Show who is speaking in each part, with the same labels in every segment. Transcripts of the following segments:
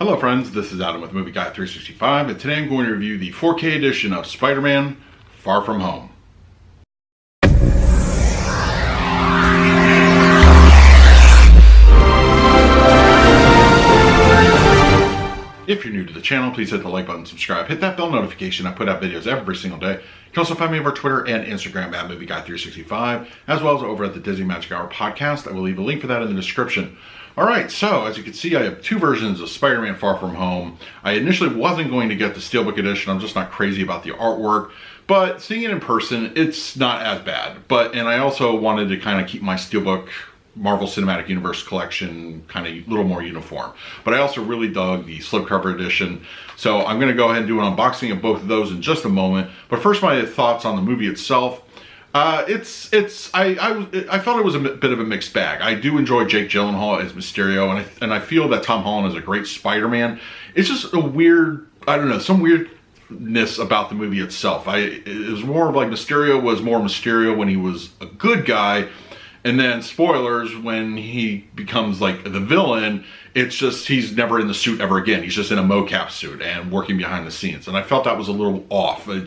Speaker 1: Hello friends, this is Adam with Movie Guy 365, and today I'm going to review the 4K edition of Spider-Man Far From Home. If you're new to the channel, please hit the like button, subscribe, hit that bell notification. I put out videos every single day. You can also find me over Twitter and Instagram at Movie Guy 365, as well as over at the Disney Magic Hour podcast. I will leave a link for that in the description. Alright, so as you can see, I have two versions of Spider-Man Far From Home. I initially wasn't going to get the Steelbook edition. I'm just not crazy about the artwork. But seeing it in person, it's not as bad. And I also wanted to kind of keep my Steelbook Marvel Cinematic Universe collection kind of a little more uniform. But I also really dug the slipcover edition. So I'm going to go ahead and do an unboxing of both of those in just a moment. But first, my thoughts on the movie itself. I felt it was a bit of a mixed bag. I do enjoy Jake Gyllenhaal as Mysterio, and I feel that Tom Holland is a great Spider-Man. It's just a weird, I don't know, some weirdness about the movie itself. It was more like Mysterio was more Mysterio when he was a good guy, and then spoilers, when he becomes like the villain, it's just he's never in the suit ever again. He's just in a mocap suit and working behind the scenes. And I felt that was a little off. It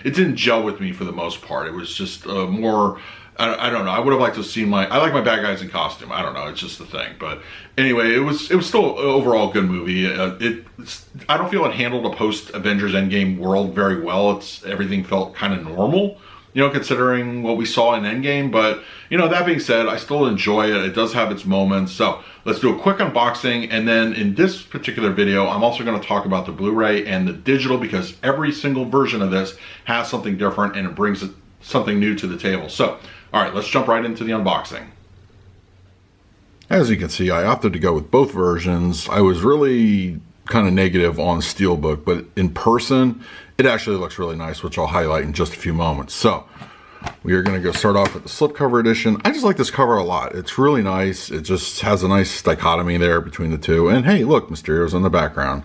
Speaker 1: didn't gel with me for the most part. It was just more, I don't know. I would have liked to have seen I like my bad guys in costume. I don't know. It's just the thing. But anyway, it was still overall a good movie. I don't feel it handled a post-Avengers Endgame world very well. Everything felt kind of normal, you know, considering what we saw in Endgame. But, you know, that being said, I still enjoy it. It does have its moments. So let's do a quick unboxing. And then in this particular video, I'm also going to talk about the Blu Ray and the digital, because every single version of this has something different and it brings something new to the table. So, all right, let's jump right into the unboxing. As you can see, I opted to go with both versions. I was really kind of negative on Steelbook, but in person, it actually looks really nice, which I'll highlight in just a few moments. So we are going to go start off with the slipcover edition. I just like this cover a lot. It's really nice. It just has a nice dichotomy there between the two. And hey, look, Mysterio's in the background.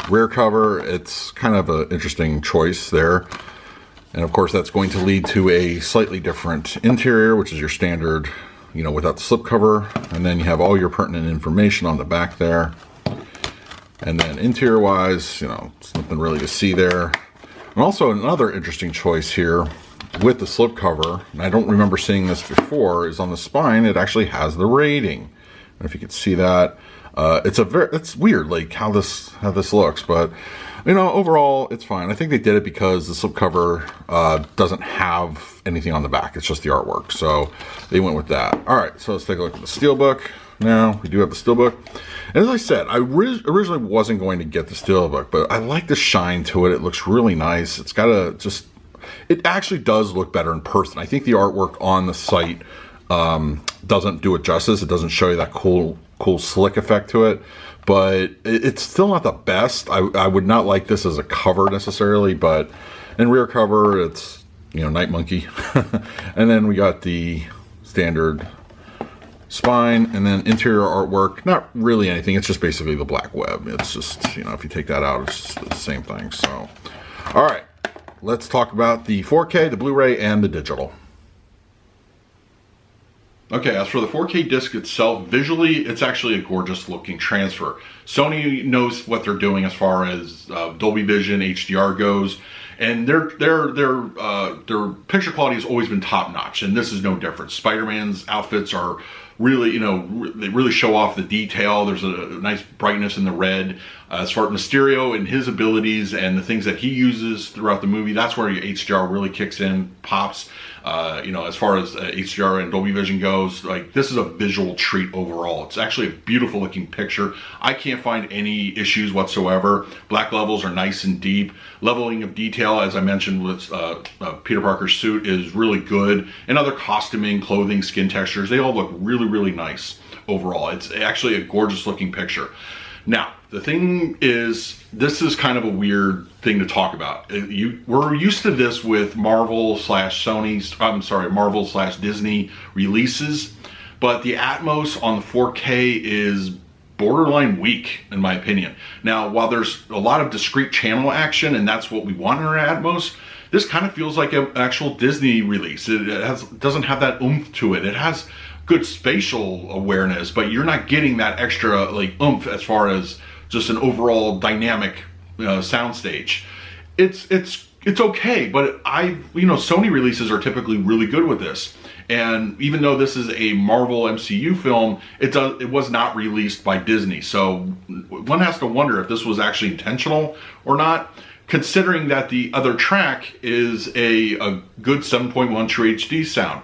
Speaker 1: Rear cover, it's kind of an interesting choice there. And of course, that's going to lead to a slightly different interior, which is your standard, you know, without the slipcover. And then you have all your pertinent information on the back there. And then interior wise, you know, it's nothing really to see there. And also another interesting choice here with the slipcover, and I don't remember seeing this before, is on the spine, it actually has the rating. And if you can see that, it's weird, like how this looks, but you know, overall it's fine. I think they did it because the slipcover doesn't have anything on the back. It's just the artwork, so they went with that. All right, so let's take a look at the Steelbook. Now we do have the Steelbook. And as I said, I originally wasn't going to get the Steelbook, but I like the shine to it. It looks really nice. It's got it actually does look better in person. I think the artwork on the site doesn't do it justice. It doesn't show you that cool slick effect to it, but it's still not the best. I would not like this as a cover necessarily, but in rear cover, it's, you know, Night Monkey. And then we got the standard spine, and then interior artwork, not really anything. It's just basically the black web. It's just, you know, if you take that out, it's just the same thing. So, all right, let's talk about the 4K, the Blu Ray, and the digital. Okay, as for the 4K disc itself, visually, it's actually a gorgeous looking transfer. Sony knows what they're doing as far as Dolby Vision, HDR goes, and their picture quality has always been top notch, and this is no different. Spider-Man's outfits are really, you know, they really show off the detail. There's a nice brightness in the red. As far as Mysterio and his abilities and the things that he uses throughout the movie, that's where your HDR really kicks in, pops. You know, as far as HDR and Dolby Vision goes, like, this is a visual treat overall. It's actually a beautiful looking picture. I can't find any issues whatsoever. Black levels are nice and deep. Leveling of detail, as I mentioned with Peter Parker's suit, is really good. And other costuming, clothing, skin textures, they all look really, really nice overall. It's actually a gorgeous looking picture. Now, the thing is, this is kind of a weird thing to talk about. We're used to this with Marvel slash Disney releases, but the Atmos on the 4K is borderline weak, in my opinion. Now, while there's a lot of discrete channel action, and that's what we want in our Atmos, this kind of feels like an actual Disney release. It doesn't have that oomph to it. It has good spatial awareness, but you're not getting that extra like oomph as far as just an overall dynamic soundstage. It's okay, but Sony releases are typically really good with this. And even though this is a Marvel MCU film, it was not released by Disney. So one has to wonder if this was actually intentional or not, considering that the other track is a good 7.1 True HD sound.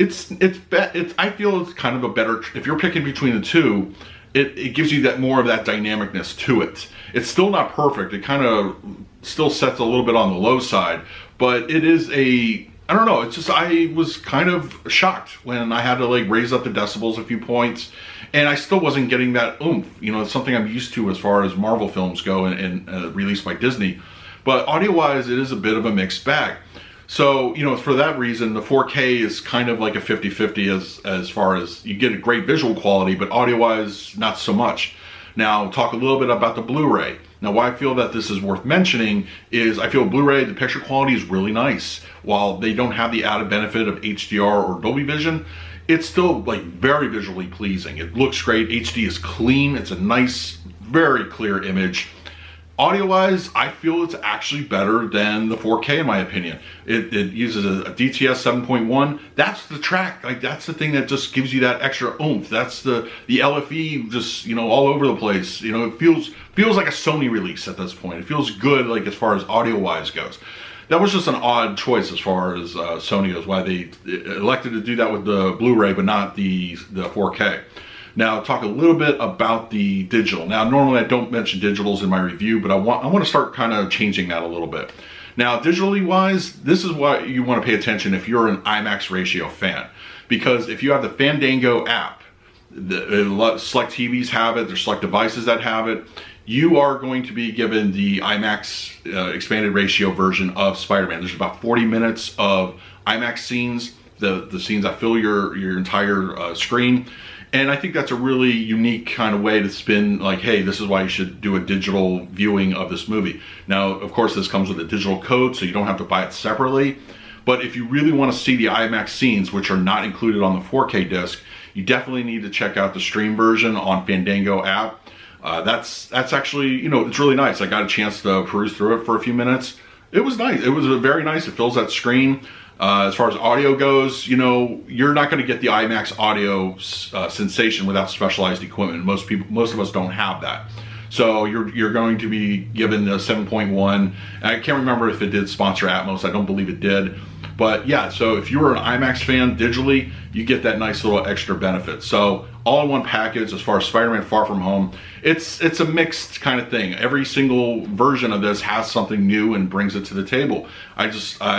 Speaker 1: I feel it's kind of a better, if you're picking between the two, it gives you that more of that dynamicness to it. It's still not perfect. It kind of still sets a little bit on the low side, but it is I don't know, it's just, I was kind of shocked when I had to like raise up the decibels a few points, and I still wasn't getting that oomph. It's something I'm used to as far as Marvel films go and released by Disney. But audio-wise, it is a bit of a mixed bag. So, for that reason, the 4K is kind of like a 50-50 as far as you get a great visual quality, but audio-wise, not so much. Now, talk a little bit about the Blu Ray. Now, why I feel that this is worth mentioning is I feel Blu Ray, the picture quality is really nice. While they don't have the added benefit of HDR or Dolby Vision, it's still like very visually pleasing. It looks great. HD is clean. It's a nice, very clear image. Audio-wise, I feel it's actually better than the 4K in my opinion. It uses a DTS 7.1. That's the track. Like, that's the thing that just gives you that extra oomph. That's the LFE just, all over the place. It feels like a Sony release at this point. It feels good, like, as far as audio-wise goes. That was just an odd choice as far as Sony goes, why they elected to do that with the Blu Ray but not the 4K. Now, talk a little bit about the digital. Now, normally I don't mention digitals in my review, but I want to start kind of changing that a little bit. Now, digitally wise, this is what you want to pay attention if you're an IMAX ratio fan. Because if you have the Fandango app, select TVs have it, there's select devices that have it, you are going to be given the IMAX expanded ratio version of Spider-Man. There's about 40 minutes of IMAX scenes, the scenes that fill your entire screen. And I think that's a really unique kind of way to spin, like, hey, this is why you should do a digital viewing of this movie. Now, of course, this comes with a digital code, so you don't have to buy it separately. But if you really want to see the IMAX scenes, which are not included on the 4K disc, you definitely need to check out the stream version on Fandango app. That's actually, it's really nice. I got a chance to peruse through it for a few minutes. It was nice. It was very nice. It fills that screen. As far as audio goes, you're not going to get the IMAX audio sensation without specialized equipment. Most of us don't have that. So you're going to be given the 7.1. I can't remember if it did sponsor Atmos. I don't believe it did. But yeah, so if you were an IMAX fan digitally, you get that nice little extra benefit. So all in one package as far as Spider-Man Far From Home. It's a mixed kind of thing. Every single version of this has something new and brings it to the table. I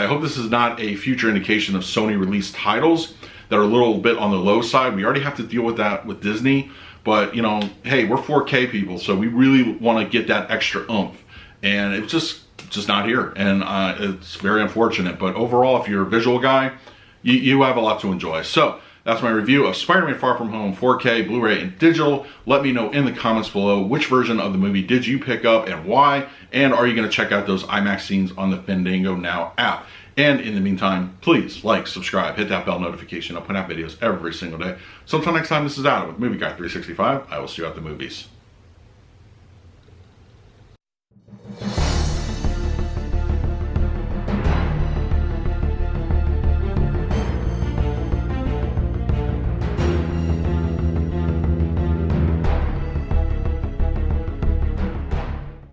Speaker 1: hope this is not a future indication of Sony released titles that are a little bit on the low side. We already have to deal with that with Disney. But, hey, we're 4K people, so we really want to get that extra oomph. And it's just not here. And it's very unfortunate. But overall, if you're a visual guy, you have a lot to enjoy. So that's my review of Spider-Man Far From Home 4K, Blu-ray, and digital. Let me know in the comments below which version of the movie did you pick up and why. And are you going to check out those IMAX scenes on the Fandango Now app? And in the meantime, please like, subscribe, hit that bell notification. I'll put out videos every single day. So until next time, this is Adam with Movie Guy 365. I will see you at the movies.